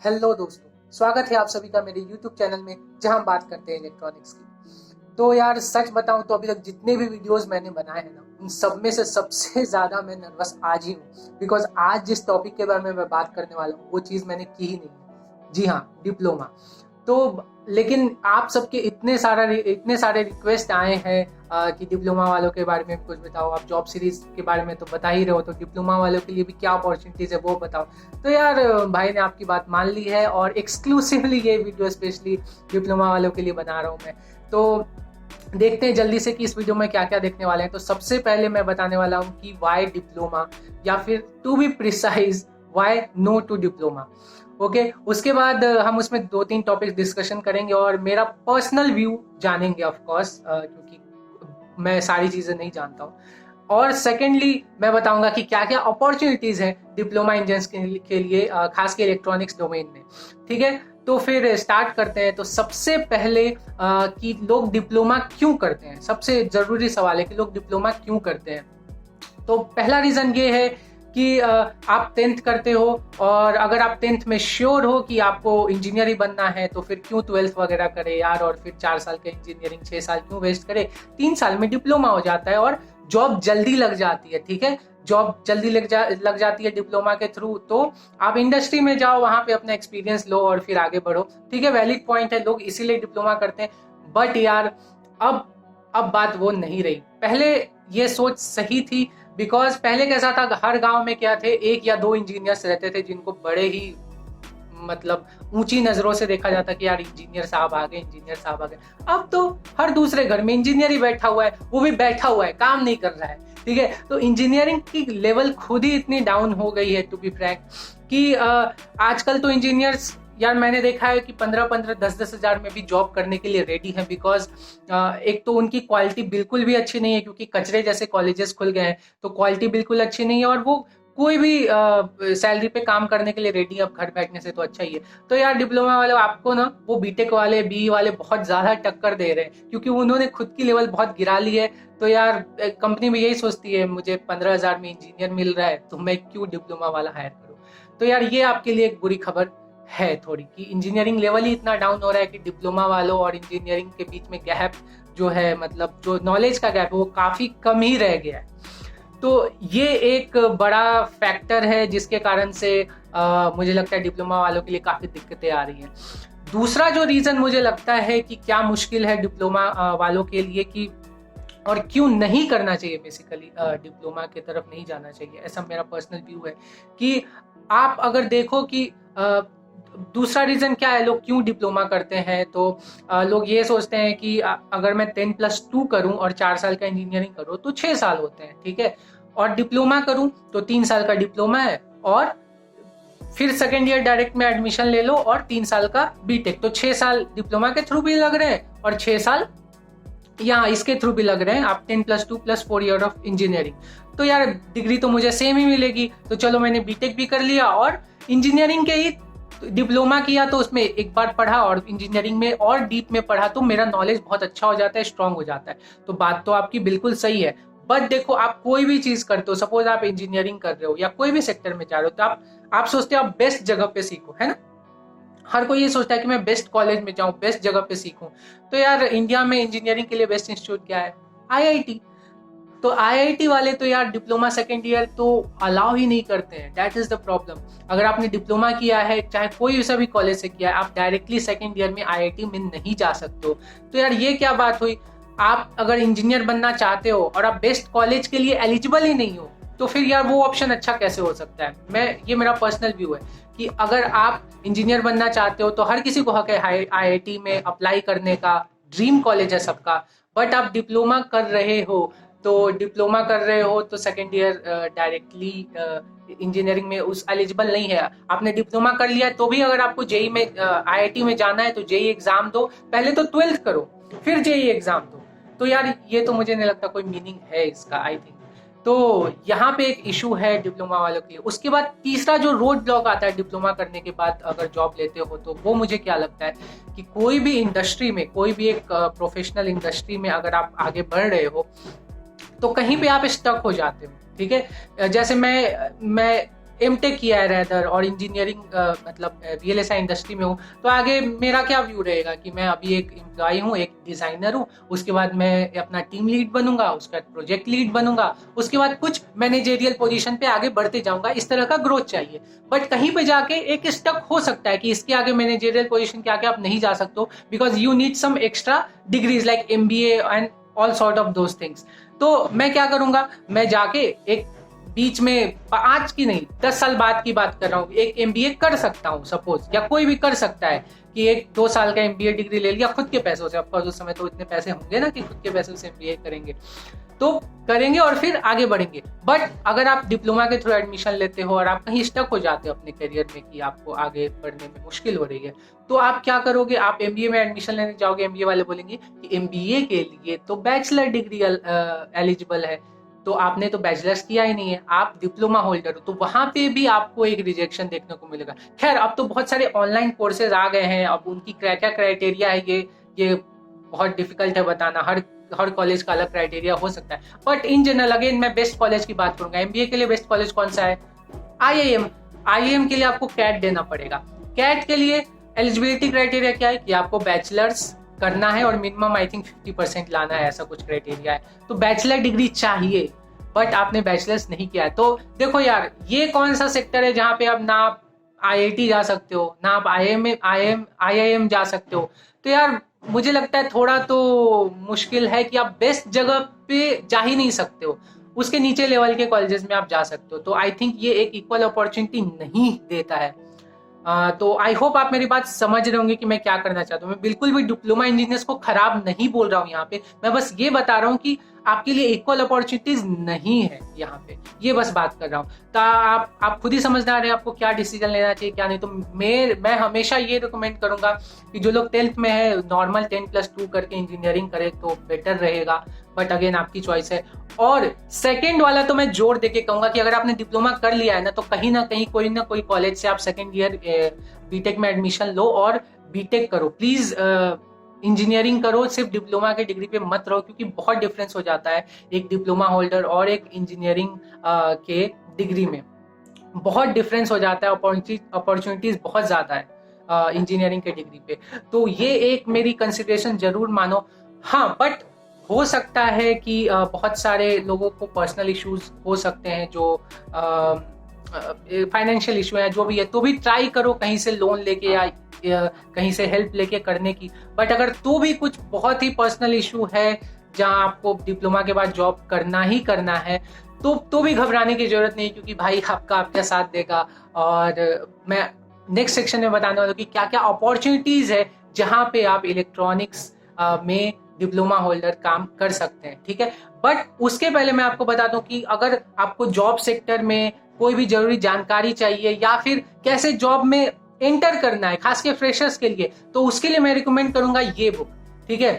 Hello दोस्तों, स्वागत है आप सभी का मेरे YouTube चैनल में जहां हम बात करते हैं इलेक्ट्रॉनिक्स की। तो यार सच बताऊं तो अभी तक जितने भी वीडियोस मैंने बनाए हैं ना, उन सब में से सबसे ज़्यादा मैं नर्वस आज ही हूँ, बिकॉज आज जिस टॉपिक के बारे में मैं बात करने वाला हूँ वो चीज़ मैंने की ही नहीं है। जी हाँ, डिप्लोमा। तो लेकिन आप सबके इतने सारे रिक्वेस्ट आए हैं कि डिप्लोमा वालों के बारे में कुछ बताओ, आप जॉब सीरीज के बारे में तो बता ही रहे हो, तो डिप्लोमा वालों के लिए भी क्या अपॉर्चुनिटीज़ है वो बताओ। तो यार भाई ने आपकी बात मान ली है और एक्सक्लूसिवली ये वीडियो स्पेशली डिप्लोमा वालों के लिए बना रहा हूँ मैं। तो देखते हैं जल्दी से कि इस वीडियो में क्या क्या देखने वाले हैं। तो सबसे पहले मैं बताने वाला हूँ कि वाई डिप्लोमा, या फिर to be precise why no to diploma. Okay, उसके बाद हम उसमें 2-3 टॉपिक डिस्कशन करेंगे और मेरा पर्सनल व्यू जानेंगे ऑफ कोर्स, क्योंकि मैं सारी चीज़ें नहीं जानता हूँ। और सेकेंडली मैं बताऊंगा कि क्या क्या अपॉर्चुनिटीज़ हैं डिप्लोमा इंजीनियर्स के लिए, खास के इलेक्ट्रॉनिक्स डोमेन में। ठीक है, तो फिर स्टार्ट करते हैं। तो सबसे पहले कि लोग डिप्लोमा क्यों करते हैं, सबसे ज़रूरी सवाल है कि लोग डिप्लोमा क्यों करते हैं। तो पहला रीज़न ये है कि आप 10th करते हो और अगर आप 10th में श्योर हो कि आपको इंजीनियर ही बनना है तो फिर क्यों 12th वगैरह करे यार, और फिर 4 साल का इंजीनियरिंग 6 साल क्यों वेस्ट करे। 3 साल में डिप्लोमा हो जाता है और जॉब जल्दी लग जाती है। ठीक है, जॉब जल्दी लग जाती है डिप्लोमा के थ्रू। तो आप इंडस्ट्री में जाओ, वहाँ पे अपना एक्सपीरियंस लो और फिर आगे बढ़ो। ठीक है, वैलिड पॉइंट है, लोग इसीलिए डिप्लोमा करते हैं। बट यार अब बात वो नहीं रही। पहले ये सोच सही थी, बिकॉज पहले कैसा था, हर गांव में क्या थे, 1 या 2 इंजीनियर्स रहते थे जिनको बड़े ही मतलब ऊंची नजरों से देखा जाता कि यार इंजीनियर साहब आ गए, इंजीनियर साहब आ गए। अब तो हर दूसरे घर में इंजीनियर ही बैठा हुआ है, वो भी बैठा हुआ है, काम नहीं कर रहा है। ठीक है, तो इंजीनियरिंग की लेवल खुद ही इतनी डाउन हो गई है टू बी फ्रैंक कि आजकल तो इंजीनियर्स, यार मैंने देखा है कि 15-15, 10-10 हज़ार में भी जॉब करने के लिए रेडी है। बिकॉज एक तो उनकी क्वालिटी बिल्कुल भी अच्छी नहीं है, क्योंकि कचरे जैसे कॉलेजेस खुल गए हैं, तो क्वालिटी बिल्कुल अच्छी नहीं है और वो कोई भी सैलरी पे काम करने के लिए रेडी है। अब घर बैठने से तो अच्छा ही है। तो यार डिप्लोमा वाले आपको ना, वो बीटेक वाले, बी वाले बहुत ज़्यादा टक्कर दे रहे हैं, क्योंकि उन्होंने खुद की लेवल बहुत गिरा ली है। तो यार कंपनी में यही सोचती है, मुझे 15,000 में इंजीनियर मिल रहा है तो मैं क्यों डिप्लोमा वाला हायर करूँ। तो यार ये आपके लिए एक बुरी खबर है थोड़ी, कि इंजीनियरिंग लेवल ही इतना डाउन हो रहा है कि डिप्लोमा वालों और इंजीनियरिंग के बीच में गैप जो है, मतलब जो नॉलेज का गैप है, वो काफ़ी कम ही रह गया है। तो ये एक बड़ा फैक्टर है जिसके कारण से मुझे लगता है डिप्लोमा वालों के लिए काफ़ी दिक्कतें आ रही हैं। दूसरा जो रीज़न मुझे लगता है कि क्या मुश्किल है डिप्लोमा वालों के लिए, कि और क्यों नहीं करना चाहिए, बेसिकली डिप्लोमा की तरफ नहीं जाना चाहिए, ऐसा मेरा पर्सनल व्यू है। कि आप अगर देखो कि दूसरा रीज़न क्या है, लोग क्यों डिप्लोमा करते हैं, तो लोग ये सोचते हैं कि अगर मैं 10+2 करूं और 4 साल का इंजीनियरिंग करूं तो 6 साल होते हैं। ठीक है, और डिप्लोमा करूं तो 3 साल का डिप्लोमा है, और फिर सेकेंड ईयर डायरेक्ट में एडमिशन ले लो और 3 साल का बीटेक। तो 6 साल डिप्लोमा के थ्रू भी लग रहे हैं और 6 साल यहाँ इसके थ्रू भी लग रहे हैं, आप 10+2+4 ईयर ऑफ इंजीनियरिंग। तो यार डिग्री तो मुझे सेम ही मिलेगी। तो चलो मैंने बीटेक भी कर लिया और इंजीनियरिंग के ही डिप्लोमा किया, तो उसमें एक बार पढ़ा और इंजीनियरिंग में और डीप में पढ़ा, तो मेरा नॉलेज बहुत अच्छा हो जाता है, स्ट्रांग हो जाता है। तो बात तो आपकी बिल्कुल सही है। बट देखो, आप कोई भी चीज करते हो, सपोज आप इंजीनियरिंग कर रहे हो या कोई भी सेक्टर में जा रहे हो, तो आप सोचते हो आप बेस्ट जगह पे सीखो, है ना। हर कोई ये सोचता है कि मैं बेस्ट कॉलेज में जाऊं, बेस्ट जगह पे सीखूं। तो यार इंडिया में इंजीनियरिंग के लिए बेस्ट इंस्टीट्यूट क्या है? आईआईटी। तो आईआईटी वाले तो यार डिप्लोमा सेकेंड ईयर तो अलाउ ही नहीं करते हैं। That is the problem. अगर आपने डिप्लोमा किया है, चाहे कोई सा भी कॉलेज से किया है, आप डायरेक्टली सेकेंड ईयर में आईआईटी में नहीं जा सकते हो। तो यार ये क्या बात हुई। आप अगर इंजीनियर बनना चाहते हो और आप बेस्ट कॉलेज के लिए एलिजिबल ही नहीं हो, तो फिर यार वो ऑप्शन अच्छा कैसे हो सकता है। ये मेरा पर्सनल व्यू है कि अगर आप इंजीनियर बनना चाहते हो तो हर किसी को हक है आईआईटी में अप्लाई करने का, ड्रीम कॉलेज है सबका। बट आप डिप्लोमा कर रहे हो, तो सेकेंड ईयर डायरेक्टली इंजीनियरिंग में उस एलिजिबल नहीं है। आपने डिप्लोमा कर लिया तो भी अगर आपको जेई में आईआईटी में जाना है तो जेई एग्जाम दो, पहले तो 12th करो फिर जेई एग्जाम दो। तो यार ये तो मुझे नहीं लगता कोई मीनिंग है इसका, आई थिंक। तो यहाँ पे एक इशू है डिप्लोमा वालों के लिए। उसके बाद तीसरा जो रोड ब्लॉक आता है डिप्लोमा करने के बाद अगर जॉब लेते हो, तो वो मुझे क्या लगता है कि कोई भी इंडस्ट्री में, कोई भी एक प्रोफेशनल इंडस्ट्री में अगर आप आगे बढ़ रहे हो तो कहीं पे आप स्टक हो जाते हो। ठीक है, जैसे मैं एमटेक किया है रेदर और इंजीनियरिंग मतलब VLSI इंडस्ट्री में हूँ, तो आगे मेरा क्या व्यू रहेगा कि मैं अभी एक एम्प्लॉय हूँ, एक डिजाइनर हूँ, उसके बाद मैं अपना टीम लीड बनूंगा, उसके बाद प्रोजेक्ट लीड बनूंगा, उसके बाद कुछ मैनेजेरियल पोजीशन पे आगे बढ़ते जाऊंगा, इस तरह का ग्रोथ चाहिए। बट कहीं पे जाके एक स्टक हो सकता है कि इसके आगे मैनेजेरियल पोजीशन के आगे आप नहीं जा सकते हो, because you need some extra degrees like MBA and all sort of those things. तो मैं क्या करूंगा, मैं जाके एक बीच में, आज की नहीं 10 साल बाद की बात कर रहा हूँ, एक MBA कर सकता हूँ सपोज, या कोई भी कर सकता है कि 1-2 साल का MBA डिग्री ले लिया खुद के पैसों से। ऑफकोर्स उस समय तो इतने पैसे होंगे ना कि खुद के पैसों से MBA करेंगे, तो करेंगे और फिर आगे बढ़ेंगे। बट अगर आप डिप्लोमा के थ्रू एडमिशन लेते हो और आप कहीं स्टक हो जाते हो अपने करियर में कि आपको आगे बढ़ने में मुश्किल हो रही है, तो आप क्या करोगे, आप MBA में एडमिशन लेने जाओगे, MBA वाले बोलेंगे कि MBA के लिए तो बैचलर डिग्री एलिजिबल है, तो आपने तो बैचलर्स किया ही नहीं है, आप डिप्लोमा होल्डर हो, तो वहां पे भी आपको एक रिजेक्शन देखने को मिलेगा। खैर अब तो बहुत सारे ऑनलाइन कोर्सेज आ गए हैं, अब उनकी क्या क्या क्राइटेरिया है ये बहुत डिफिकल्ट है बताना, हर कॉलेज का अलग क्राइटेरिया हो सकता है। बट इन जनरल अगेन मैं बेस्ट कॉलेज की बात करूंगा, MBA के लिए बेस्ट कॉलेज कौन सा है, IIM के लिए आपको कैट देना पड़ेगा। कैट के लिए एलिजिबिलिटी क्राइटेरिया क्या है कि आपको बैचलर्स करना है और मिनिमम आई थिंक 50% लाना है, ऐसा कुछ क्राइटेरिया है। तो बैचलर डिग्री चाहिए, बट आपने बैचलर्स नहीं किया है। तो देखो यार, ये कौन सा सेक्टर है जहाँ पे अब ना आप IIT जा सकते हो, ना आप IIM जा सकते हो। तो यार मुझे लगता है थोड़ा तो मुश्किल है कि आप बेस्ट जगह पे जा ही नहीं सकते हो, उसके नीचे लेवल के कॉलेजेस में आप जा सकते हो। तो आई थिंक ये एक इक्वल अपॉर्चुनिटी नहीं देता है। तो आई होप आप मेरी बात समझ रहे होंगे कि मैं क्या करना चाहता हूँ। मैं बिल्कुल भी डिप्लोमा इंजीनियर्स को खराब नहीं बोल रहा हूँ यहाँ पे, मैं बस ये बता रहा हूँ कि आपके लिए इक्वल अपॉर्चुनिटीज नहीं है यहाँ पे, ये बस बात कर रहा हूँ। तो आप खुद ही समझदार है आपको क्या डिसीजन लेना चाहिए क्या नहीं। तो मैं हमेशा ये रिकमेंड करूंगा कि जो लोग 10th में है नॉर्मल 10+2 करके इंजीनियरिंग करे तो बेटर रहेगा, बट अगेन आपकी चॉइस है। और सेकेंड वाला तो मैं जोर देके कहूंगा कि अगर आपने डिप्लोमा कर लिया है ना, तो कहीं ना कहीं कोई ना कोई कॉलेज से आप सेकेंड ईयर बीटेक में एडमिशन लो और बीटेक करो प्लीज। इंजीनियरिंग करो, सिर्फ डिप्लोमा के डिग्री पे मत रहो, क्योंकि बहुत डिफरेंस हो जाता है एक डिप्लोमा होल्डर और एक इंजीनियरिंग के डिग्री में, बहुत डिफरेंस हो जाता है, अपॉर्चुनिटीज बहुत ज्यादा है इंजीनियरिंग के डिग्री पे। तो ये एक मेरी कंसिडरेशन जरूर मानो। हाँ, बट हो सकता है कि बहुत सारे लोगों को पर्सनल इश्यूज हो सकते हैं, जो फाइनेंशियल इशू है, जो भी है, तो भी ट्राई करो कहीं से लोन लेके या कहीं से हेल्प लेके करने की। बट अगर तो भी कुछ बहुत ही पर्सनल इशू है जहां आपको डिप्लोमा के बाद जॉब करना ही करना है, तो भी घबराने की जरूरत नहीं, क्योंकि भाई आपका साथ देगा। और मैं नेक्स्ट सेक्शन में बताने वाला हूँ कि क्या क्या अपॉर्चुनिटीज है जहां पे आप इलेक्ट्रॉनिक्स में डिप्लोमा होल्डर काम कर सकते हैं, ठीक है। बट उसके पहले मैं आपको बता दूं कि अगर आपको जॉब सेक्टर में कोई भी जरूरी जानकारी चाहिए या फिर कैसे जॉब में एंटर करना है, खास के फ्रेशर्स के लिए, तो उसके लिए मैं रिकमेंड करूंगा ये बुक, ठीक है,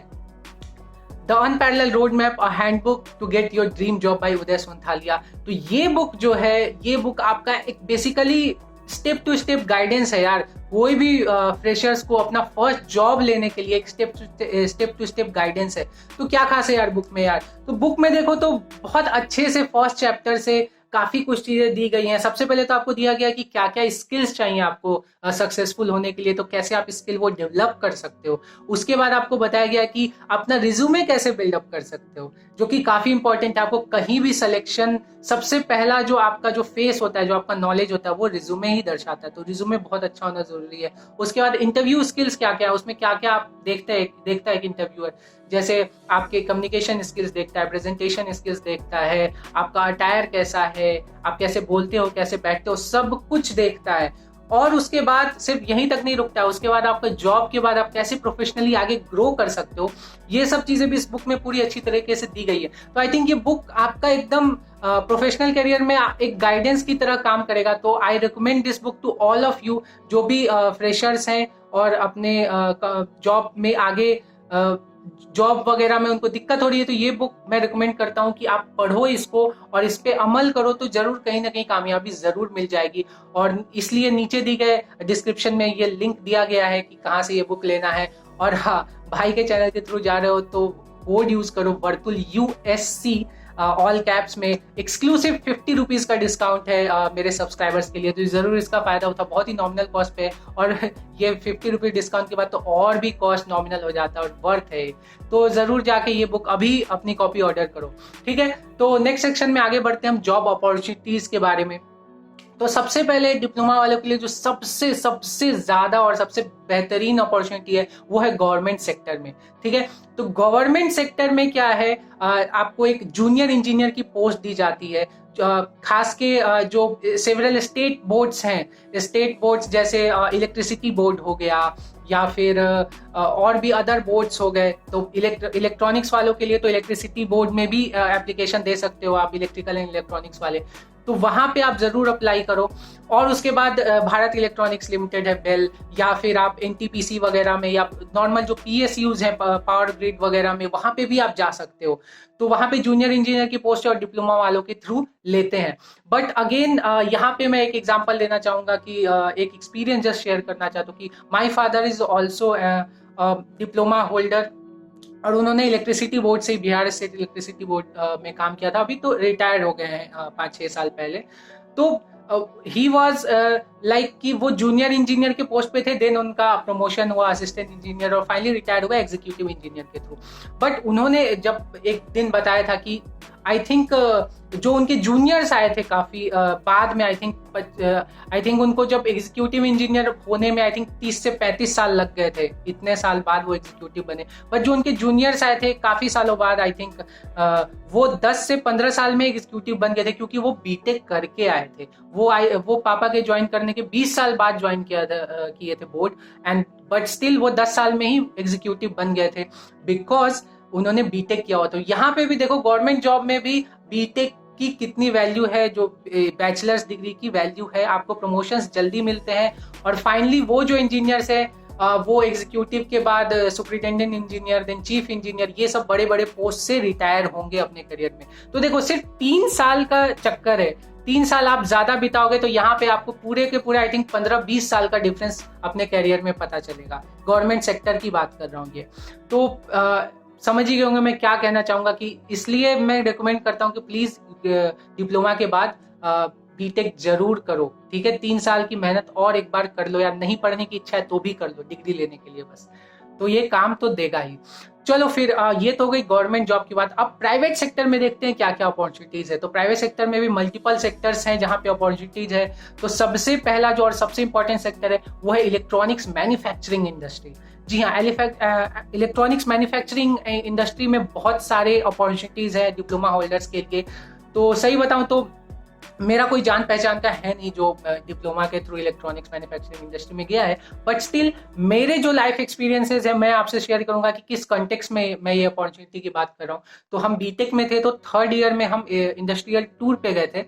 the unparalleled road map, a handbook to get your dream job by Uday Sonthalia. तो ये बुक जो है, ये बुक आपका एक basically step to step guidance है यार। कोई भी फ्रेशर्स को अपना फर्स्ट जॉब लेने के लिए एक स्टेप टू स्टेप गाइडेंस है। तो क्या खास है यार बुक में यार, तो बुक में देखो तो बहुत अच्छे से फर्स्ट चैप्टर से काफी कुछ चीजें दी गई हैं। सबसे पहले तो आपको दिया गया कि क्या क्या स्किल्स चाहिए आपको सक्सेसफुल होने के लिए, तो कैसे आप स्किल वो डेवलप कर सकते हो। उसके बाद आपको बताया गया कि अपना रिज्यूमे कैसे बिल्डअप कर सकते हो, जो कि काफी इंपॉर्टेंट है। आपको कहीं भी सिलेक्शन, सबसे पहला जो आपका जो फेस होता है, जो आपका नॉलेज होता है, वो रिज्यूमे ही दर्शाता है, तो रिज्यूमे बहुत अच्छा होना जरूरी है। उसके बाद इंटरव्यू स्किल्स क्या क्या है, उसमें क्या क्या आप देखता है एक इंटरव्यूअर, जैसे आपके कम्युनिकेशन स्किल्स देखता है, प्रेजेंटेशन स्किल्स देखता है, आपका अटायर कैसा है, आप कैसे बोलते हो, कैसे बैठते हो, सब कुछ देखता है। और उसके बाद सिर्फ यहीं तक नहीं रुकता है, उसके बाद आपका जॉब के बाद आप कैसे प्रोफेशनली आगे ग्रो कर सकते हो, ये सब चीजें भी इस बुक में पूरी अच्छी तरीके से दी गई है। तो आई थिंक ये बुक आपका एकदम प्रोफेशनल करियर में एक गाइडेंस की तरह काम करेगा। तो I recommend this book to all of you, जो भी फ्रेशर्स हैं और अपने जॉब में आगे जॉब वगैरह में उनको दिक्कत हो रही है, तो ये बुक मैं रिकमेंड करता हूँ कि आप पढ़ो इसको और इस पे अमल करो, तो जरूर कहीं ना कहीं कामयाबी जरूर मिल जाएगी। और इसलिए नीचे दी गए डिस्क्रिप्शन में ये लिंक दिया गया है कि कहाँ से ये बुक लेना है। और हाँ, भाई के चैनल के थ्रू जा रहे हो तो कोड यूज करो वर्तुल USC ऑल कैप्स में एक्सक्लूसिव 50 रुपीज़ का डिस्काउंट है मेरे सब्सक्राइबर्स के लिए, तो ज़रूर इसका फ़ायदा उठा। बहुत ही नॉमिनल कॉस्ट पे है, और ये 50 रुपीज़ डिस्काउंट के बाद तो और भी कॉस्ट नॉमिनल हो जाता है और वर्थ है। तो ज़रूर जाके ये बुक अभी अपनी कॉपी ऑर्डर करो, ठीक है। तो नेक्स्ट सेक्शन में आगे बढ़ते हैं हम जॉब अपॉर्चुनिटीज़ के बारे में। तो सबसे पहले डिप्लोमा वालों के लिए जो सबसे सबसे ज्यादा और सबसे बेहतरीन अपॉर्चुनिटी है वो है गवर्नमेंट सेक्टर में, ठीक है। तो गवर्नमेंट सेक्टर में क्या है, आपको एक जूनियर इंजीनियर की पोस्ट दी जाती है। खास के जो सेवरल स्टेट बोर्ड्स हैं, स्टेट बोर्ड्स जैसे इलेक्ट्रिसिटी बोर्ड हो गया या फिर और भी अदर बोर्ड्स हो गए, तो इलेक्ट्रॉनिक्स वालों के लिए तो इलेक्ट्रिसिटी बोर्ड में भी एप्लीकेशन दे सकते हो आप, इलेक्ट्रिकल एंड इलेक्ट्रॉनिक्स वाले, तो वहां पे आप जरूर अप्लाई करो। और उसके बाद भारत इलेक्ट्रॉनिक्स लिमिटेड है, बेल, या फिर आप एनटीपीसी वगैरह में या नॉर्मल जो पीएसयूज हैं पावर ग्रिड वगैरह में, वहां पे भी आप जा सकते हो। तो वहां पे जूनियर इंजीनियर की पोस्ट और डिप्लोमा वालों के थ्रू लेते हैं। बट अगेन यहाँ पे मैं एक एग्जांपल देना चाहूंगा कि एक एक्सपीरियंस जस्ट शेयर करना चाहता हूँ कि my father is also diploma holder, और उन्होंने इलेक्ट्रिसिटी बोर्ड से, बिहार स्टेट इलेक्ट्रिसिटी बोर्ड में काम किया था। अभी तो रिटायर्ड हो गए हैं 5-6 साल पहले। तो ही वॉज लाइक कि वो जूनियर इंजीनियर के पोस्ट पे थे, देन उनका प्रमोशन हुआ असिस्टेंट इंजीनियर और फाइनली रिटायर्ड हुआ एग्जीक्यूटिव इंजीनियर के थ्रू। बट उन्होंने जब एक दिन बताया था कि आई थिंक जो उनके जूनियर्स आए थे काफी बाद में, आई थिंक उनको जब एग्जीक्यूटिव इंजीनियर होने में आई थिंक 30 से 35 साल लग गए थे, इतने साल बाद वो एग्जीक्यूटिव बने। बट जो उनके जूनियर्स आए थे काफी सालों बाद, आई थिंक वो 10 से 15 साल में एग्जीक्यूटिव बन गए थे, क्योंकि वो बीटेक करके आए थे। वो पापा के ज्वाइन करने के 20 साल बाद ज्वाइन किए थे बोर्ड, एंड बट स्टिल वो 10 साल में ही एग्जीक्यूटिव बन गए थे, बिकॉज उन्होंने बीटेक किया हुआ। तो यहाँ पे भी देखो गवर्नमेंट जॉब में भी बीटेक की कितनी वैल्यू है, जो बैचलर्स डिग्री की वैल्यू है, आपको प्रमोशंस जल्दी मिलते हैं। और फाइनली वो जो इंजीनियर्स है वो एग्जीक्यूटिव के बाद superintendent engineer, then chief engineer, ये सब बड़े बड़े पोस्ट से रिटायर होंगे अपने करियर में। तो देखो सिर्फ 3 साल का चक्कर है, 3 साल आप ज्यादा बिताओगे तो यहाँ पे आपको पूरे के पूरे आई थिंक 15-20 साल का डिफरेंस अपने करियर में पता चलेगा। गवर्नमेंट सेक्टर की बात कर रहा हूँ ये। तो समझ ही गए होंगे मैं क्या कहना चाहूंगा, कि इसलिए मैं रिकमेंड करता हूँ कि प्लीज डिप्लोमा के बाद बीटेक जरूर करो, ठीक है। 3 साल की मेहनत और एक बार कर लो, या नहीं पढ़ने की इच्छा है तो भी कर लो डिग्री लेने के लिए बस, तो ये काम तो देगा ही। चलो फिर ये तो हो गई गवर्नमेंट जॉब की बात। अब प्राइवेट सेक्टर में देखते हैं क्या क्या अपॉर्चुनिटीज है। तो प्राइवेट सेक्टर में भी मल्टीपल सेक्टर्स हैं जहां पे अपॉर्चुनिटीज है। तो सबसे पहला जो और सबसे इंपॉर्टेंट सेक्टर है वो है इलेक्ट्रॉनिक्स मैन्युफैक्चरिंग इंडस्ट्री। जी हाँ, इलेक्ट्रॉनिक्स मैन्युफैक्चरिंग इंडस्ट्री में बहुत सारे अपॉर्चुनिटीज है डिप्लोमा होल्डर्स के लिए। तो सही बताऊं तो मेरा कोई जान पहचान का है नहीं जो डिप्लोमा के थ्रू इलेक्ट्रॉनिक्स मैन्युफैक्चरिंग इंडस्ट्री में गया है, बट स्टिल मेरे जो लाइफ एक्सपीरियंसेस है मैं आपसे शेयर करूंगा कि किस कॉन्टेक्स्ट में मैं ये अपॉर्चुनिटी की बात कर रहा हूँ। तो हम बीटेक में थे, तो 3rd ईयर में हम इंडस्ट्रियल टूर पे गए थे।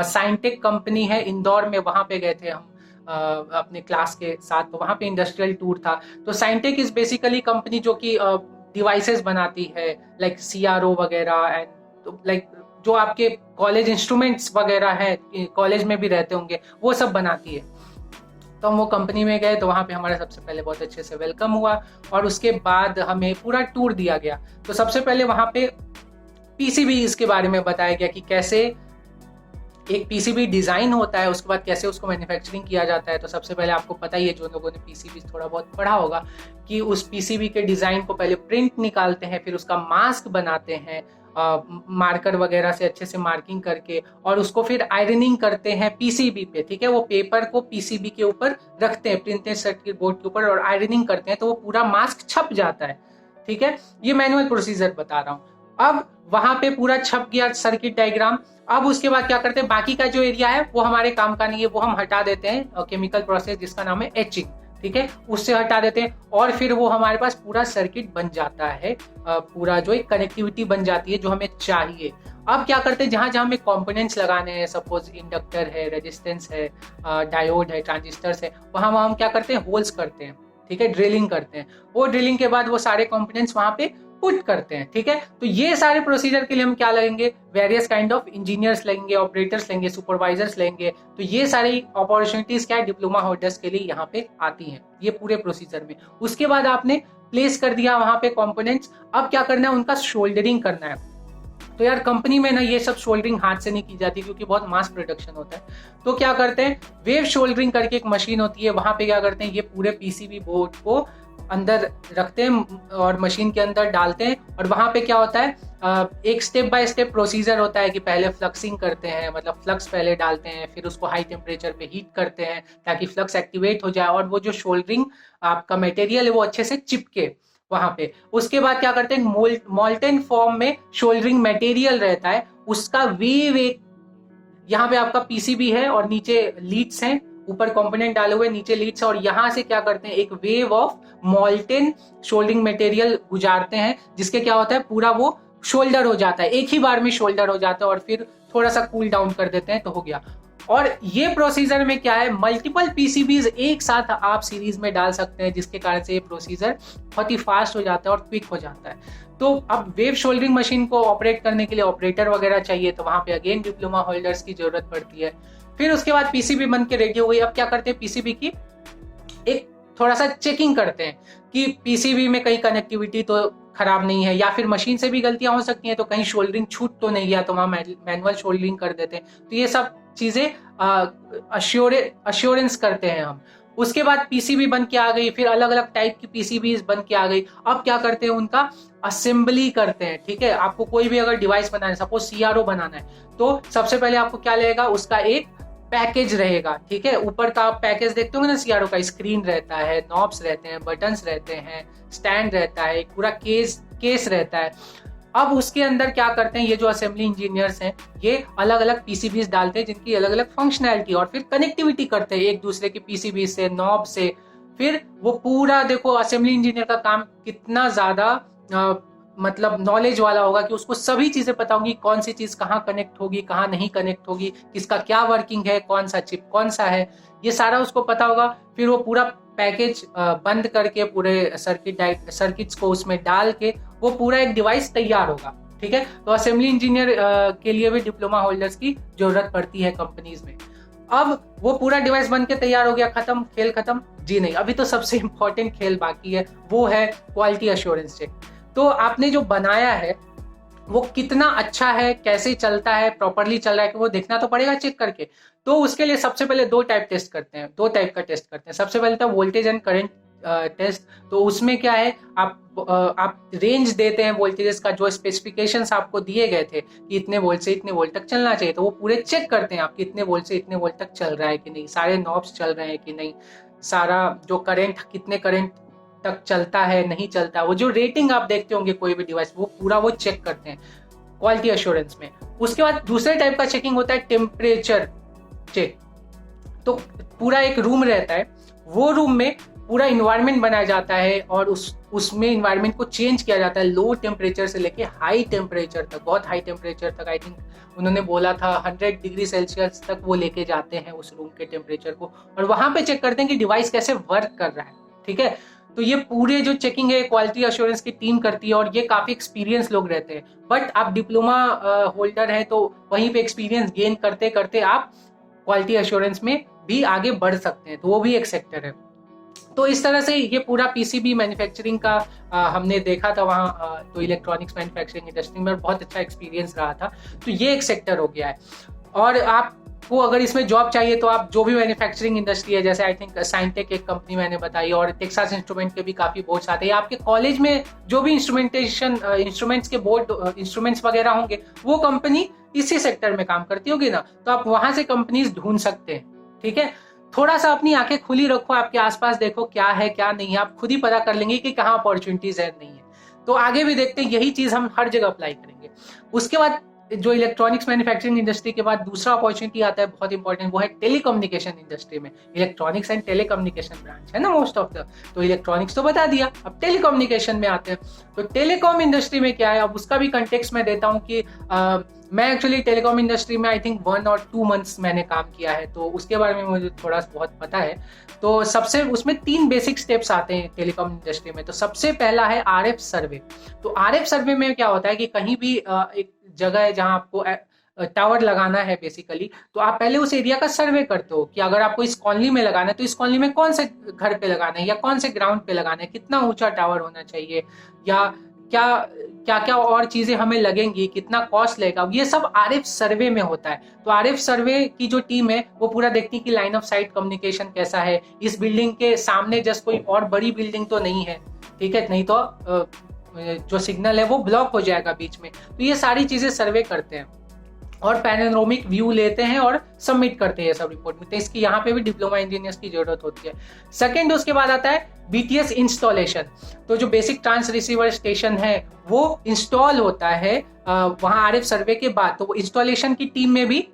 साइंटेक कंपनी है इंदौर में, वहां पे गए थे हम अपने क्लास के साथ। तो वहां पे इंडस्ट्रियल टूर था। तो साइंटेक इज बेसिकली कंपनी जो कि डिवाइसेस बनाती है, लाइक CRO वगैरह, एंड लाइक जो आपके कॉलेज इंस्ट्रूमेंट्स वगैरह है, कॉलेज में भी रहते होंगे, वो सब बनाती है। तो हम वो कंपनी में गए, तो वहाँ पे हमारा सबसे पहले बहुत अच्छे से वेलकम हुआ, और उसके बाद हमें पूरा टूर दिया गया। तो सबसे पहले वहाँ पे PCB इसके बारे में बताया गया कि कैसे एक PCB डिजाइन होता है, उसके बाद कैसे उसको मैन्युफैक्चरिंग किया जाता है। तो सबसे पहले आपको पता ही है, जो लोगों ने PCB थोड़ा बहुत पढ़ा होगा, कि उस PCB के डिजाइन को पहले प्रिंट निकालते हैं, फिर उसका मास्क बनाते हैं मार्कर वगैरह से अच्छे से मार्किंग करके, और उसको फिर आयरनिंग करते हैं PCB पे, ठीक है। वो पेपर को PCB के ऊपर रखते हैं, प्रिंटेड सर्किट बोर्ड के ऊपर, और आयरनिंग करते हैं, तो वो पूरा मास्क छप जाता है, ठीक है। ये मैनुअल प्रोसीजर बता रहा हूँ। अब वहां पे पूरा छप गया सर्किट डायग्राम। अब उसके बाद क्या करते हैं, बाकी का जो एरिया है वो हमारे काम का नहीं है, वो हम हटा देते हैं केमिकल प्रोसेस जिसका नाम है एचिंग, ठीक है, उससे हटा देते हैं। और फिर वो हमारे पास पूरा सर्किट बन जाता है, पूरा जो एक कनेक्टिविटी बन जाती है जो हमें चाहिए। अब क्या करते हैं, जहां जहां हमें कंपोनेंट्स लगाने हैं, सपोज इंडक्टर है, रेजिस्टेंस है, डायोड है, ट्रांजिस्टर्स है, वहां हम क्या करते हैं, होल्स करते हैं, ठीक है, ड्रिलिंग करते हैं। वो ड्रिलिंग के बाद वो सारे कंपोनेंट्स वहां पे पुट करते हैं, ठीक है। तो ये सारे प्रोसीजर के लिए हम क्या लगेंगे, वेरियस काइंड ऑफ इंजीनियर्स लेंगे, ऑपरेटर्स लेंगे, सुपरवाइजर्स लेंगे। तो ये सारी अपॉर्चुनिटीज क्या है, डिप्लोमा होल्डर्स के लिए यहाँ पे आती हैं, ये पूरे प्रोसीजर में। उसके बाद आपने प्लेस कर दिया वहां पे कंपोनेंट्स, अब क्या करना है, उनका शोल्डरिंग करना है। तो यार कंपनी में ना ये सब शोल्डरिंग हाथ से नहीं की जाती क्योंकि बहुत मास प्रोडक्शन होता है। तो क्या करते हैं, वेव शोल्डरिंग करके एक मशीन होती है, वहां पे क्या करते हैं, ये पूरे पीसीबी बोर्ड को अंदर रखते हैं और मशीन के अंदर डालते हैं। और वहां पे क्या होता है, एक स्टेप बाय स्टेप प्रोसीजर होता है कि पहले फ्लक्सिंग करते हैं, मतलब फ्लक्स पहले डालते हैं, फिर उसको हाई टेम्परेचर पे हीट करते हैं ताकि फ्लक्स एक्टिवेट हो जाए और वो जो शोल्डरिंग आपका मटेरियल है वो अच्छे से चिपके वहां पे। उसके बाद क्या करते हैं, मोल्टेन फॉर्म में शोल्डरिंग मटेरियल रहता है, उसका वेव एक, यहाँ पे आपका पीसीबी है और नीचे लीड्स हैं, ऊपर कंपोनेंट डाले हुए, नीचे लीड्स है, और यहाँ से क्या करते हैं, एक wave of molten soldering material गुजारते हैं, जिसके क्या होता है, पूरा वो शोल्डर हो जाता है, एक ही बार में शोल्डर हो जाता है और फिर थोड़ा सा कूल डाउन कर देते हैं तो हो गया। और ये प्रोसीजर में क्या है, मल्टीपल पीसीबीज एक साथ आप सीरीज में डाल सकते हैं, जिसके कारण से ये प्रोसीजर बहुत ही फास्ट हो जाता है और क्विक हो जाता है। तो अब वेव शोल्डरिंग मशीन को ऑपरेट करने के लिए ऑपरेटर वगैरह चाहिए, तो वहां पे अगेन डिप्लोमा होल्डर्स की जरूरत पड़ती है। फिर उसके बाद पीसीबी बन के रेडी हो गई। अब क्या करते हैं, पीसीबी की एक थोड़ा सा चेकिंग करते हैं कि पीसीबी में कहीं कनेक्टिविटी तो खराब नहीं है, या फिर मशीन से भी गलतियां हो सकती हैं, तो कहीं शोल्डरिंग छूट तो नहीं गया, तो वहां मैनुअल शोल्डरिंग कर देते हैं। तो ये सब चीजें अश्योरेंस करते हैं हम। उसके बाद पीसीबी बन के आ गई, फिर अलग अलग टाइप की पीसीबी बन के आ गई। अब क्या करते हैं, उनका असेंबली करते हैं। ठीक है, आपको कोई भी अगर डिवाइस बनाना है, सपोज सीआरओ बनाना है, तो सबसे पहले आपको क्या लगेगा, उसका एक पैकेज रहेगा। ठीक है, ऊपर का आप पैकेज देखते होंगे ना सीआरओ का, स्क्रीन रहता है, नॉब्स रहते हैं, बटन्स रहते हैं, स्टैंड रहता है, पूरा केस रहता है। अब उसके अंदर क्या करते हैं, ये जो असेंबली इंजीनियर्स हैं, ये अलग अलग पीसीबीज डालते हैं जिनकी अलग अलग फंक्शनैलिटी, और फिर कनेक्टिविटी करते हैं एक दूसरे के पीसीबी से, नॉब से। फिर वो पूरा देखो, असेंबली इंजीनियर का काम कितना ज्यादा मतलब नॉलेज वाला होगा कि उसको सभी चीजें पता होंगी, कौन सी चीज कहाँ कनेक्ट होगी, कहाँ नहीं कनेक्ट होगी, किसका क्या वर्किंग है, कौन सा चिप कौन सा है, ये सारा उसको पता होगा। फिर वो पूरा पैकेज बंद करके पूरे सर्किट्स को उसमें डाल के वो पूरा एक डिवाइस तैयार होगा। ठीक है, तो असेंबली इंजीनियर के लिए भी डिप्लोमा होल्डर्स की जरूरत पड़ती है कंपनीज में। अब वो पूरा डिवाइस बन के तैयार हो गया, खत्म, खेल खत्म? जी नहीं, अभी तो सबसे इंपॉर्टेंट खेल बाकी है, वो है क्वालिटी अश्योरेंस चेक। तो आपने जो बनाया है वो कितना अच्छा है, कैसे चलता है, प्रॉपरली चल रहा है, कि वो देखना तो पड़ेगा चेक करके। तो उसके लिए सबसे पहले दो टाइप का टेस्ट करते हैं। सबसे पहले तो वोल्टेज एंड करंट टेस्ट। तो उसमें क्या है, आप रेंज देते हैं वोल्टेजेस का, जो स्पेसिफिकेशंस आपको दिए गए थे कि इतने वोल्ट से इतने वोल्ट तक चलना चाहिए, तो वो पूरे चेक करते हैं आप कि इतने वोल्ट से इतने वोल्ट तक चल रहा है कि नहीं, सारे नॉब्स चल रहे हैं कि नहीं, सारा जो करंट, कितने करंट तक चलता है, नहीं चलता, वो जो रेटिंग आप देखते होंगे कोई भी डिवाइस, वो पूरा वो चेक करते हैं क्वालिटी एश्योरेंस में। उसके बाद दूसरे टाइप का चेकिंग होता है टेम्परेचर चेक। तो पूरा एक रूम रहता है, वो रूम में पूरा इन्वायरमेंट बनाया जाता है और उसमें इन्वायरमेंट को चेंज किया जाता है, लो टेम्परेचर से लेके हाई टेम्परेचर तक, बहुत हाई टेम्परेचर तक, आई थिंक उन्होंने बोला था 100 डिग्री सेल्सियस तक वो लेके जाते हैं उस रूम के टेम्परेचर को, और वहां पे चेक करते हैं कि डिवाइस कैसे वर्क कर रहा है। ठीक है, तो ये पूरे जो चेकिंग है क्वालिटी एश्योरेंस की टीम करती है, और ये काफी एक्सपीरियंस लोग रहते हैं। बट आप डिप्लोमा होल्डर है तो वहीं पे एक्सपीरियंस गेन करते करते आप क्वालिटी एश्योरेंस में भी आगे बढ़ सकते हैं, तो वो भी एक सेक्टर है। तो इस तरह से ये पूरा पीसीबी मैन्युफैक्चरिंग का हमने देखा था वहाँ, तो इलेक्ट्रॉनिक्स मैन्युफैक्चरिंग इंडस्ट्री में बहुत अच्छा एक्सपीरियंस रहा था। तो ये एक सेक्टर हो गया है। और आपको अगर इसमें जॉब चाहिए तो आप जो भी मैन्युफैक्चरिंग इंडस्ट्री है, जैसे आई थिंक साइंटेक एक कंपनी मैंने बताई, और टेक्सास इंस्ट्रूमेंट के भी काफी बोर्ड्स आते हैं, आपके कॉलेज में जो भी इंस्ट्रूमेंट्स के बोर्ड इंस्ट्रूमेंट्स वगैरह होंगे, वो कंपनी इसी सेक्टर में काम करती होगी ना, तो आप वहां से कंपनीज ढूंढ सकते हैं। ठीक है, थोड़ा सा अपनी आंखें खुली रखो, आपके आसपास देखो क्या है क्या नहीं है, आप खुद ही पता कर लेंगे कि कहाँ अपॉर्चुनिटीज है, नहीं है। तो आगे भी देखते हैं, यही चीज हम हर जगह अप्लाई करेंगे। उसके बाद जो इलेक्ट्रॉनिक्स मैन्युफैक्चरिंग इंडस्ट्री के बाद दूसरा अपॉर्चुनिटी आता है बहुत इंपॉर्टेंट, वो है टेलीकम्युनिकेशन इंडस्ट्री में। इलेक्ट्रॉनिक्स एंड टेलीकम्युनिकेशन ब्रांच है ना मोस्ट ऑफ द, तो इलेक्ट्रॉनिक्स तो बता दिया, अब टेलीकम्युनिकेशन में आते हैं। तो टेलीकॉम इंडस्ट्री में क्या है, अब उसका भी कंटेक्स्ट मैं देता हूँ कि मैं एक्चुअली टेलीकॉम इंडस्ट्री में आई थिंक 1 और 2 मंथ्स मैंने काम किया है, तो उसके बारे में मुझे थोड़ा बहुत पता है। तो सबसे उसमें 3 बेसिक स्टेप्स आते हैं टेलीकॉम इंडस्ट्री में। तो सबसे पहला है आरएफ सर्वे। तो आरएफ सर्वे में क्या होता है कि कहीं भी एक जगह है जहां आपको टावर लगाना है बेसिकली, तो आप पहले उस एरिया का सर्वे करते हो कि अगर आपको इस कॉलोनी में लगाना है तो इस कॉलोनी में कौन से घर पे लगाना है, या कौन से ग्राउंड पे लगाना है, कितना ऊंचा टावर होना चाहिए, या क्या क्या क्या और चीजें हमें लगेंगी, कितना कॉस्ट लगेगा, ये सब आरएफ सर्वे में होता है। तो आरएफ सर्वे की जो टीम है वो पूरा देखती है कि लाइन ऑफ साइट कम्युनिकेशन कैसा है, इस बिल्डिंग के सामने जस्ट कोई और बड़ी बिल्डिंग तो नहीं है, ठीक है, नहीं तो जो सिग्नल है वो ब्लॉक हो जाएगा बीच में। तो ये सारी चीजें सर्वे करते हैं और पैनोरामिक व्यू लेते हैं और सबमिट करते हैं सब रिपोर्ट में। तो इसकी यहाँ पे भी डिप्लोमा इंजीनियर्स की जरूरत होती है। सेकंड, उसके बाद आता है बीटीएस इंस्टॉलेशन। तो जो बेसिक ट्रांस रिसीवर स्टेशन है वो इंस्टॉल होता है वहाँ आरएफ सर्वे के बाद। तो वो इंस्टॉलेशन की टीम में भी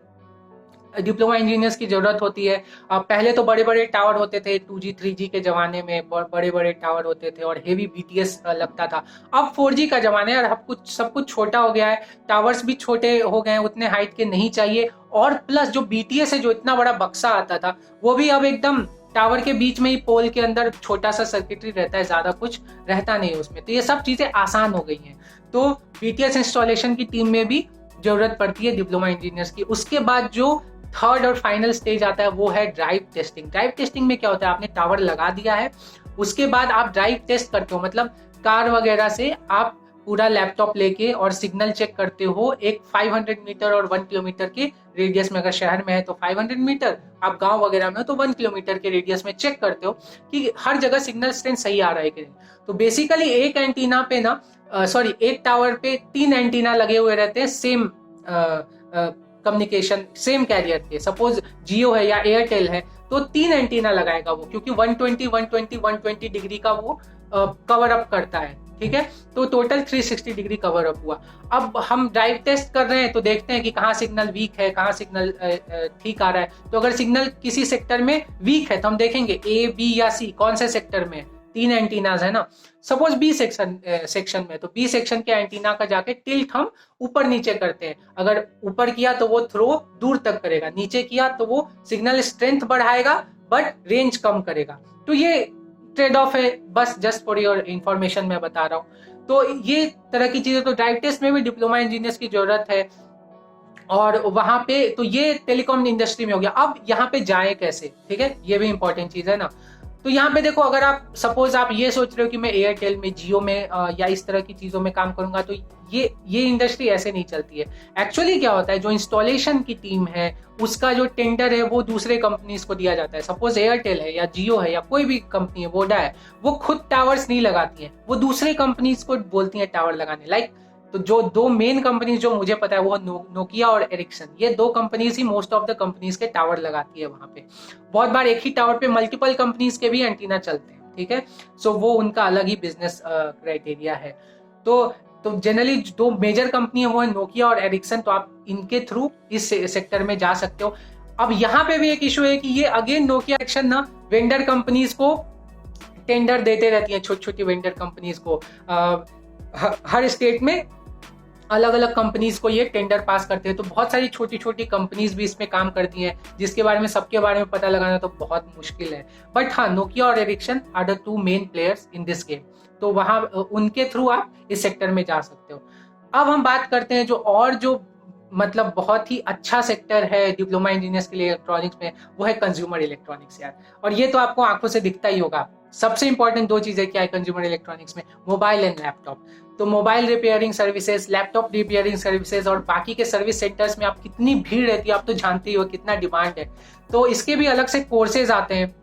डिप्लोमा इंजीनियर्स की जरूरत होती है। पहले तो बड़े बड़े टावर होते थे, 2G 3G के जमाने में बड़े बड़े टावर होते थे और हेवी बीटीएस लगता था। अब 4G का जमाना है और सब कुछ छोटा हो गया है, टावर्स भी छोटे हो गए हैं, उतने हाइट के नहीं चाहिए। और प्लस जो बीटीएस है, जो इतना बड़ा बक्सा आता था, वो भी अब एकदम टावर के बीच में ही पोल के अंदर छोटा सा सर्किटरी रहता है, ज्यादा कुछ रहता नहीं है उसमें। तो ये सब चीजें आसान हो गई हैं। तो बीटीएस इंस्टॉलेशन की टीम में भी जरूरत पड़ती है डिप्लोमा इंजीनियर्स की। उसके बाद जो थर्ड और फाइनल स्टेज आता है वो है ड्राइव टेस्टिंग। ड्राइव टेस्टिंग में क्या होता है, आपने टावर लगा दिया है, उसके बाद आप ड्राइव टेस्ट करते हो, मतलब कार वगैरह से आप पूरा लैपटॉप लेके और सिग्नल चेक करते हो एक 500 मीटर और 1 किलोमीटर के रेडियस में। अगर शहर में है तो 500 मीटर, आप गांव वगैरह में हो तो 1 किलोमीटर के रेडियस में चेक करते हो कि हर जगह सिग्नल स्ट्रेंथ सही आ रहा है कि नहीं। तो बेसिकली एक एंटीना पे ना एक टावर पे 3 एंटीना लगे हुए रहते हैं सेम कम्युनिकेशन, सेम कैरियर के। सपोज जियो है या एयरटेल है तो 3 एंटीना लगाएगा वो, क्योंकि 120 डिग्री का वो कवर अप करता है, ठीक है। तो टोटल 360 डिग्री कवर अप हुआ। अब हम ड्राइव टेस्ट कर रहे हैं तो देखते हैं कि कहाँ सिग्नल वीक है, कहाँ सिग्नल ठीक आ रहा है। तो अगर सिग्नल किसी सेक्टर में वीक है तो हम देखेंगे ए, बी या सी कौन से सेक्टर में, 3 एंटीनाज है ना। सपोज बी सेक्शन में, तो बी सेक्शन के एंटीना का जाके टिल्ट हम ऊपर नीचे करते हैं। अगर ऊपर किया तो वो थ्रो दूर तक करेगा, नीचे किया तो वो सिग्नल स्ट्रेंथ बढ़ाएगा बट रेंज कम करेगा। तो ये ट्रेड ऑफ है, बस जस्ट फॉर योर इंफॉर्मेशन मैं बता रहा हूँ। तो ये तरह की चीजें, तो ड्राइव टेस्ट में भी डिप्लोमा इंजीनियर्स की जरूरत है। और वहां पे तो ये टेलीकॉम इंडस्ट्री में हो गया। अब यहाँ पे जाए कैसे, ठीक है, ये भी इंपॉर्टेंट चीज है ना। तो यहाँ पे देखो, अगर आप सपोज आप ये सोच रहे हो कि मैं एयरटेल में, जियो में या इस तरह की चीजों में काम करूंगा, तो ये इंडस्ट्री ऐसे नहीं चलती है। एक्चुअली क्या होता है, जो इंस्टॉलेशन की टीम है उसका जो टेंडर है वो दूसरे कंपनीज को दिया जाता है। सपोज एयरटेल है या जियो है या कोई भी कंपनी है, वोडा है, वो खुद टावर्स नहीं लगाती है, वो दूसरे कंपनीज को बोलती है टावर लगाने। लाइक तो जो 2 मेन कंपनीज जो मुझे पता है वो नोकिया और एरिक्सन, ये 2 companies he most of the companies के टावर लगाती है वहां पे। बहुत बार एक ही टावर पे मल्टीपल कंपनीज के भी एंटीना चलते हैं, ठीक है। सो वो उनका अलग ही बिजनेस क्राइटेरिया है। तो जनरली 2 मेजर कंपनी है वो है नोकिया और एरिक्सन। तो आप इनके थ्रू इस सेक्टर में जा सकते हो। अब यहाँ पे भी एक इशू है कि ये अगेन नोकिया एरिक्सन ना वेंडर कंपनीज को टेंडर देते रहती है, छोटी छोटी वेंडर कंपनीज को। हर स्टेट में अलग अलग कंपनीज को ये टेंडर पास करते हैं। तो बहुत सारी छोटी छोटी कंपनीज भी इसमें काम करती हैं, जिसके बारे में सबके बारे में पता लगाना तो बहुत मुश्किल है। बट हाँ, नोकिया और Ericsson are the 2 main players in this game. तो वहां उनके थ्रू आप इस सेक्टर में जा सकते हो। अब हम बात करते हैं जो मतलब बहुत ही अच्छा सेक्टर है डिप्लोमा इंजीनियर्स के लिए इलेक्ट्रॉनिक्स में, वो है कंज्यूमर इलेक्ट्रॉनिक्स यार। और ये तो आपको आंखों से दिखता ही होगा। सबसे इंपॉर्टेंट 2 चीजें क्या है कंज्यूमर इलेक्ट्रॉनिक्स में, मोबाइल एंड लैपटॉप। तो mobile repairing services, laptop repairing services और बाकी के सर्विस सेंटर्स में आप कितनी भीड़ रहती है, आप तो जानते ही हो कितना डिमांड है। तो इसके भी अलग से कोर्सेज आते हैं,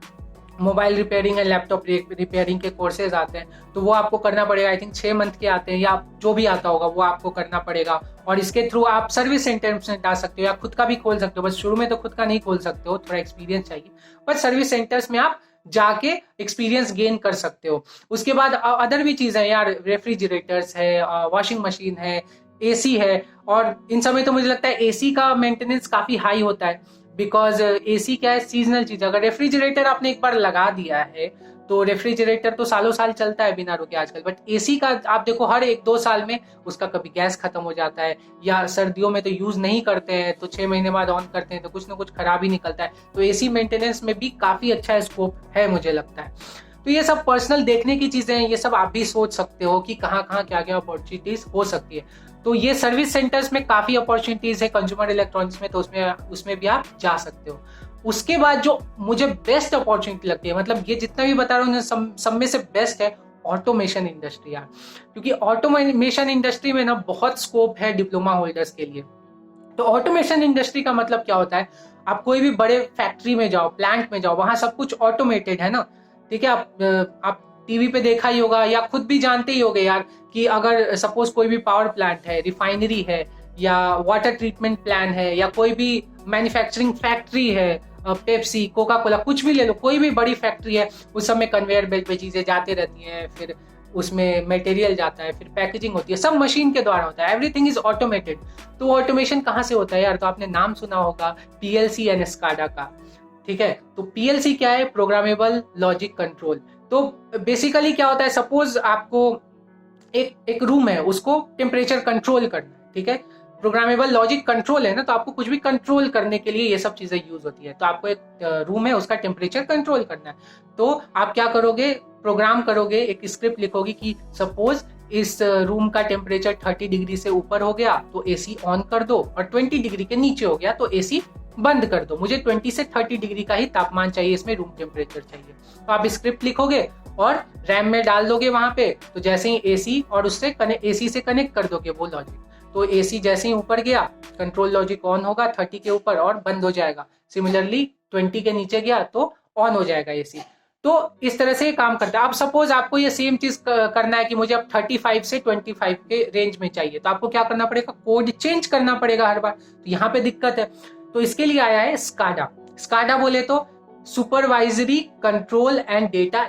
mobile repairing and laptop repairing के कोर्सेज आते हैं। तो वो आपको करना पड़ेगा, आई थिंक 6 मंथ के आते हैं, या जो भी आता होगा वो आपको करना पड़ेगा। और इसके थ्रू आप सर्विस सेंटर में डाल सकते हो या खुद का भी खोल सकते हो। बस शुरू में तो खुद का नहीं खोल सकते हो, थोड़ा एक्सपीरियंस चाहिए, बट सर्विस सेंटर्स में आप जाके एक्सपीरियंस गेन कर सकते हो। उसके बाद अदर भी चीज है यार, रेफ्रिजरेटर्स है, वॉशिंग मशीन है, एसी है। और इन समय तो मुझे लगता है एसी का मेंटेनेंस काफी हाई होता है, बिकॉज एसी क्या है, सीजनल चीज। अगर रेफ्रिजरेटर आपने एक बार लगा दिया है तो रेफ्रिजरेटर तो सालों साल चलता है बिना रुके आजकल। बट एसी का आप देखो, हर 1-2 साल में उसका कभी गैस खत्म हो जाता है, या सर्दियों में तो यूज नहीं करते हैं तो 6 महीने बाद ऑन करते हैं तो कुछ ना कुछ खराब ही निकलता है। तो एसी मेंटेनेंस में भी काफी अच्छा स्कोप है मुझे लगता है। तो ये सब पर्सनल देखने की चीजें हैं, ये सब आप भी सोच सकते हो कि कहाँ कहाँ क्या क्या अपॉर्चुनिटीज हो सकती है। तो ये सर्विस सेंटर्स में काफी अपॉर्चुनिटीज है कंज्यूमर इलेक्ट्रॉनिक्स में, तो उसमें भी आप जा सकते हो। उसके बाद जो मुझे बेस्ट अपॉर्चुनिटी लगती है, मतलब ये जितना भी बता रहा हूँ सब में से बेस्ट है, ऑटोमेशन इंडस्ट्री यार, क्योंकि ऑटोमेशन इंडस्ट्री में ना बहुत स्कोप है डिप्लोमा होल्डर्स के लिए। तो ऑटोमेशन इंडस्ट्री का मतलब क्या होता है, आप कोई भी बड़े फैक्ट्री में जाओ, प्लांट में जाओ, वहां सब कुछ ऑटोमेटेड है ना, ठीक है। आप टीवी पे देखा ही होगा या खुद भी जानते ही होगे यार कि अगर सपोज कोई भी पावर प्लांट है, रिफाइनरी है, या वाटर ट्रीटमेंट प्लांट है, या कोई भी मैन्युफैक्चरिंग फैक्ट्री है, पेप्सी, कोका कोला, कुछ भी ले लो, कोई भी बड़ी फैक्ट्री है, उस सब में कन्वेयर बेल्ट पे चीजें जाती रहती हैं, फिर उसमें मटेरियल जाता है, फिर पैकेजिंग होती है, सब मशीन के द्वारा होता है, एवरीथिंग इज ऑटोमेटेड। तो ऑटोमेशन कहाँ से होता है यार, तो आपने नाम सुना होगा पीएलसी एंड स्काडा का, ठीक है। तो पीएलसी क्या है, प्रोग्रामेबल लॉजिक कंट्रोल। तो बेसिकली क्या होता है, सपोज आपको एक रूम है, उसको टेम्परेचर कंट्रोल करना है, ठीक है। प्रोग्रामेबल लॉजिक कंट्रोल है ना, तो आपको कुछ भी कंट्रोल करने के लिए ये सब चीजें यूज होती है। तो आपको एक रूम है, उसका टेम्परेचर कंट्रोल करना है, तो आप क्या करोगे, प्रोग्राम करोगे, एक स्क्रिप्ट लिखोगे कि सपोज इस रूम का टेम्परेचर 30 डिग्री से ऊपर हो गया तो एसी ऑन कर दो, और 20 डिग्री के नीचे हो गया तो एसी बंद कर दो। मुझे 20 से 30 डिग्री का ही तापमान चाहिए, इसमें रूम टेम्परेचर चाहिए। तो आप स्क्रिप्ट लिखोगे और रैम में डाल दोगे वहां पे, तो जैसे ही एसी और उससे एसी से कनेक्ट कर दोगे वो लॉजिक, तो एसी जैसे ही ऊपर गया कंट्रोल लॉजिक ऑन होगा 30 के ऊपर और बंद हो जाएगा। सिमिलरली 20 के नीचे गया तो ऑन हो जाएगा एसी। तो इस तरह से काम करता है। अब सपोज आपको ये सेम चीज करना है कि मुझे अब 35 से 25 के रेंज में चाहिए, तो आपको क्या करना पड़ेगा, कोड चेंज करना पड़ेगा हर बार। तो यहाँ पे दिक्कत है, तो इसके लिए आया है स्काडा। स्काडा बोले तो supervisory control and data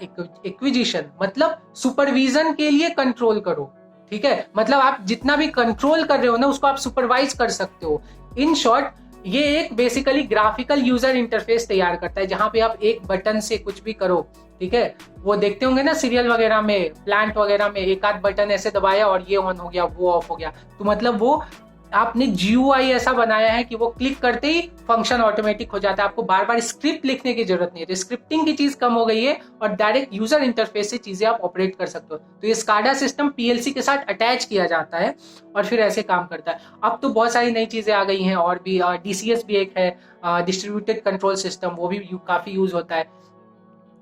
acquisition, मतलब सुपरविजन के लिए कंट्रोल करो, ठीक है। मतलब आप जितना भी कंट्रोल कर रहे हो ना, उसको आप सुपरवाइज कर सकते हो। इन शॉर्ट ये एक बेसिकली ग्राफिकल यूजर इंटरफेस तैयार करता है, जहां पे आप एक बटन से कुछ भी करो, ठीक है। वो देखते होंगे ना सीरियल वगैरह में, प्लांट वगैरह में, एक आध बटन ऐसे दबाया और ये ऑन हो गया, वो ऑफ हो गया। तो मतलब वो आपने GUI ऐसा बनाया है कि वो क्लिक करते ही फंक्शन ऑटोमेटिक हो जाता है, आपको बार बार स्क्रिप्ट लिखने की जरूरत नहीं है। तो स्क्रिप्टिंग की चीज कम हो गई है और डायरेक्ट यूजर इंटरफेस से चीजें आप ऑपरेट कर सकते हो। तो ये स्काडा सिस्टम पीएलसी के साथ अटैच किया जाता है और फिर ऐसे काम करता है। अब तो बहुत सारी नई चीजें आ गई हैं, और भी DCS भी एक है, डिस्ट्रीब्यूटेड कंट्रोल सिस्टम, वो भी काफी यूज होता है।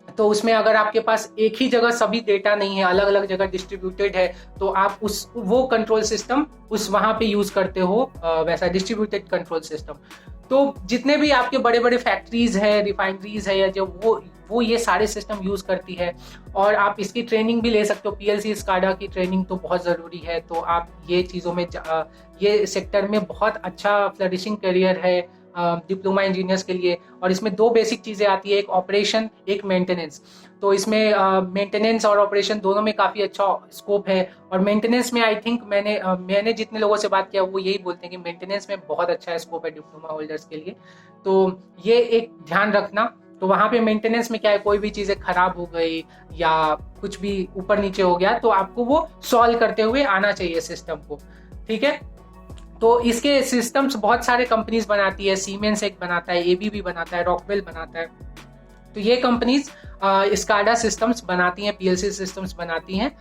तो उसमें अगर आपके पास एक ही जगह सभी डेटा नहीं है, अलग अलग जगह डिस्ट्रीब्यूटेड है, तो आप वो कंट्रोल सिस्टम वहां पे यूज करते हो, वैसा डिस्ट्रीब्यूटेड कंट्रोल सिस्टम। तो जितने भी आपके बड़े बड़े फैक्ट्रीज है, रिफाइनरीज है, या जो वो ये सारे सिस्टम यूज करती है। और आप इसकी ट्रेनिंग भी ले सकते हो, पीएलसी स्काडा की ट्रेनिंग तो बहुत जरूरी है। तो आप ये चीजों में ये सेक्टर में बहुत अच्छा फ्लरिशिंग करियर है डिप्लोमा इंजीनियर्स के लिए। और इसमें दो बेसिक चीजें आती है, एक ऑपरेशन, एक मेंटेनेंस। तो इसमें मेंटेनेंस और ऑपरेशन दोनों में काफी अच्छा स्कोप है। और मेंटेनेंस में आई थिंक मैंने जितने लोगों से बात किया वो यही बोलते हैं कि मेंटेनेंस में बहुत अच्छा स्कोप है डिप्लोमा होल्डर्स के लिए। तो ये एक ध्यान रखना। तो वहां पे मेंटेनेंस में क्या है, कोई भी चीजें खराब हो गई या कुछ भी ऊपर नीचे हो गया तो आपको वो सॉल्व करते हुए आना चाहिए सिस्टम को, ठीक है। तो इसके सिस्टम्स बहुत सारे कंपनीज बनाती है, सीमेंस एक बनाता है, ABB बनाता है, रॉकवेल बनाता है। तो ये कंपनीज स्काडा सिस्टम्स बनाती हैं, पीएलसी सिस्टम्स बनाती हैं।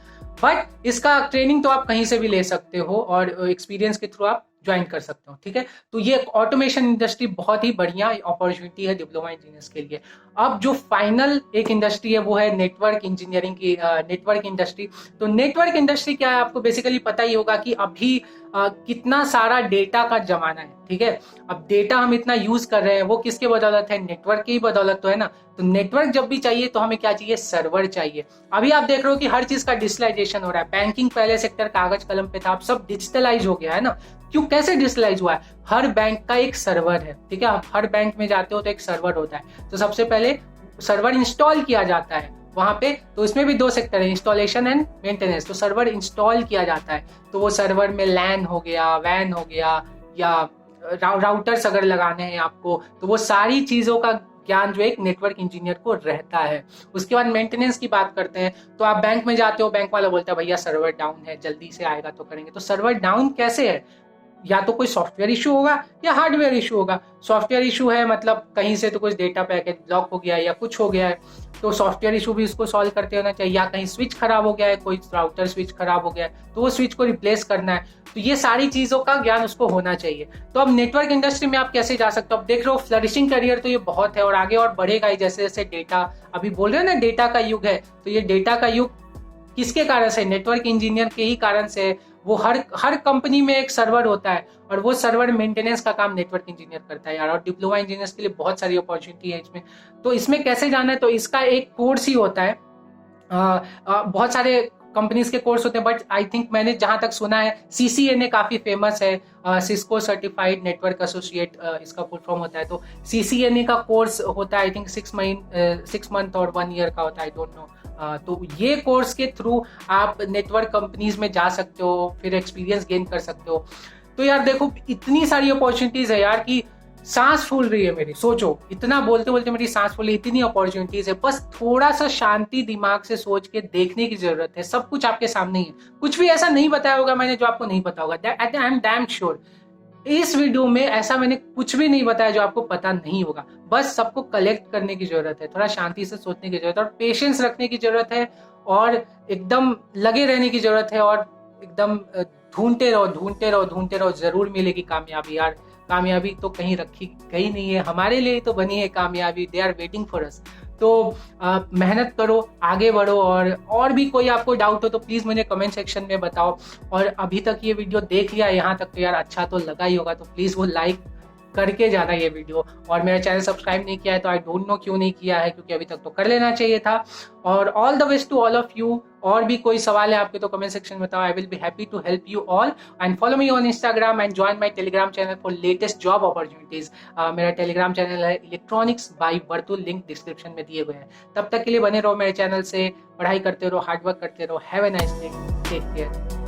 बट इसका ट्रेनिंग तो आप कहीं से भी ले सकते हो और एक्सपीरियंस के थ्रू आप ज्वाइन कर सकते हो, ठीक है। तो ये ऑटोमेशन इंडस्ट्री बहुत ही बढ़िया अपॉर्चुनिटी है डिप्लोमा इंजीनियर्स के लिए। अब जो फाइनल एक इंडस्ट्री है वो है नेटवर्क इंजीनियरिंग की, नेटवर्क इंडस्ट्री। तो नेटवर्क इंडस्ट्री क्या है, आपको बेसिकली पता ही होगा कि अभी कितना सारा डेटा का जमाना है, ठीक है। अब डेटा हम इतना यूज कर रहे हैं वो किसके बदौलत है, नेटवर्क की बदौलत तो है ना। तो नेटवर्क जब भी चाहिए तो हमें क्या चाहिए, सर्वर चाहिए। अभी आप देख रहे हो कि हर चीज का डिजिटलाइजेशन हो रहा है। बैंकिंग पहले सेक्टर कागज कलम पे था, अब सब डिजिटलाइज हो गया है ना। क्यों, कैसे डिजिटलाइज हुआ है, हर बैंक का एक सर्वर है, ठीक है। आप हर बैंक में जाते हो तो एक सर्वर होता है। तो सबसे पहले सर्वर इंस्टॉल किया जाता है वहां पे। तो इसमें भी दो सेक्टर है, इंस्टॉलेशन एंड मेंटेनेंस। तो सर्वर इंस्टॉल किया जाता है, तो वो सर्वर में लैन हो गया, वैन हो गया, या राउटर्स अगर लगाने हैं आपको, तो वो सारी चीजों का ज्ञान जो एक नेटवर्क इंजीनियर को रहता है। उसके बाद मेंटेनेंस की बात करते हैं। तो आप बैंक में जाते हो, बैंक वाला बोलता है भैया सर्वर डाउन है, जल्दी से आएगा तो करेंगे। तो सर्वर डाउन कैसे है, या तो कोई सॉफ्टवेयर इशू होगा या हार्डवेयर इशू होगा। सॉफ्टवेयर इशू है मतलब कहीं से तो कुछ डेटा पैकेज ब्लॉक हो गया है या कुछ हो गया है, तो सॉफ्टवेयर इशू भी उसको सॉल्व करते होना चाहिए। या कहीं स्विच खराब हो गया है, कोई राउटर स्विच खराब हो गया है, तो वो स्विच को रिप्लेस करना है। तो ये सारी चीजों का ज्ञान उसको होना चाहिए। तो अब नेटवर्क इंडस्ट्री में आप कैसे जा सकते हो, अब देख रहे हो फ्लरिशिंग करियर तो ये बहुत है और आगे और बढ़ेगा ही। जैसे जैसे डेटा, अभी बोल रहे हो ना डेटा का युग है, तो ये डेटा का युग किसके कारण से? नेटवर्क इंजीनियर के ही कारण से। वो हर कंपनी में एक सर्वर होता है और वो सर्वर मेंटेनेंस का काम नेटवर्क इंजीनियर करता है यार। और डिप्लोमा इंजीनियर्स के लिए बहुत सारी अपॉर्चुनिटी है इसमें। तो इसमें कैसे जाना है? तो इसका एक कोर्स ही होता है। बहुत सारे कंपनीज के कोर्स होते हैं, बट आई थिंक मैंने जहां तक सुना है CCNA काफी फेमस है, सिस्को सर्टिफाइड नेटवर्क एसोसिएट इसका फुल फॉर्म होता है। तो CCNA का कोर्स होता है आई थिंक 6 मंथ और 1 ईयर का होता है, आई डोंट नो। तो ये कोर्स के थ्रू आप नेटवर्क कंपनीज में जा सकते हो, फिर एक्सपीरियंस गेन कर सकते हो। तो यार देखो, इतनी सारी अपॉर्चुनिटीज है यार कि सांस फूल रही है मेरी। सोचो, इतना बोलते बोलते मेरी सांस फूल रही, इतनी अपॉर्चुनिटीज है। बस थोड़ा सा शांति दिमाग से सोच के देखने की जरूरत है। सब कुछ आपके सामने ही है, कुछ भी ऐसा नहीं बताया होगा मैंने जो आपको नहीं पता होगा। आई एम डैम श्योर इस वीडियो में ऐसा मैंने कुछ भी नहीं बताया जो आपको पता नहीं होगा। बस सबको कलेक्ट करने की जरूरत है, थोड़ा शांति से सोचने की जरूरत है, और पेशेंस रखने की जरूरत है, और एकदम लगे रहने की जरूरत है, और एकदम ढूंढते रहो ढूंढते रहो ढूंढते रहो। जरूर मिलेगी कामयाबी यार। कामयाबी तो कहीं रखी कहीं नहीं है, हमारे लिए तो बनी है कामयाबी। They are waiting for us. तो मेहनत करो, आगे बढ़ो। और भी कोई आपको डाउट हो तो प्लीज मुझे कमेंट सेक्शन में बताओ। और अभी तक ये वीडियो देख लिया यहाँ तक तो यार अच्छा तो लगा ही होगा, तो प्लीज वो लाइक करके जाना ये वीडियो। और मेरा चैनल सब्सक्राइब नहीं किया है तो आई डोंट नो क्यों नहीं किया है, क्योंकि अभी तक तो कर लेना चाहिए था। और all the best to all of you. और भी कोई सवाल है आपके तो कमेंट सेक्शन में बताओ, I will be happy to help you all. And follow me on Instagram and join my Telegram channel for latest job opportunities. मेरा टेलीग्राम चैनल है electronics by Vartul, link description में दिए हुए हैं। तब तक के लिए बने रहो मेरे चैनल से, पढ़ाई करते रहो, हार्डवर्क करते रहो। Have a nice day, take care.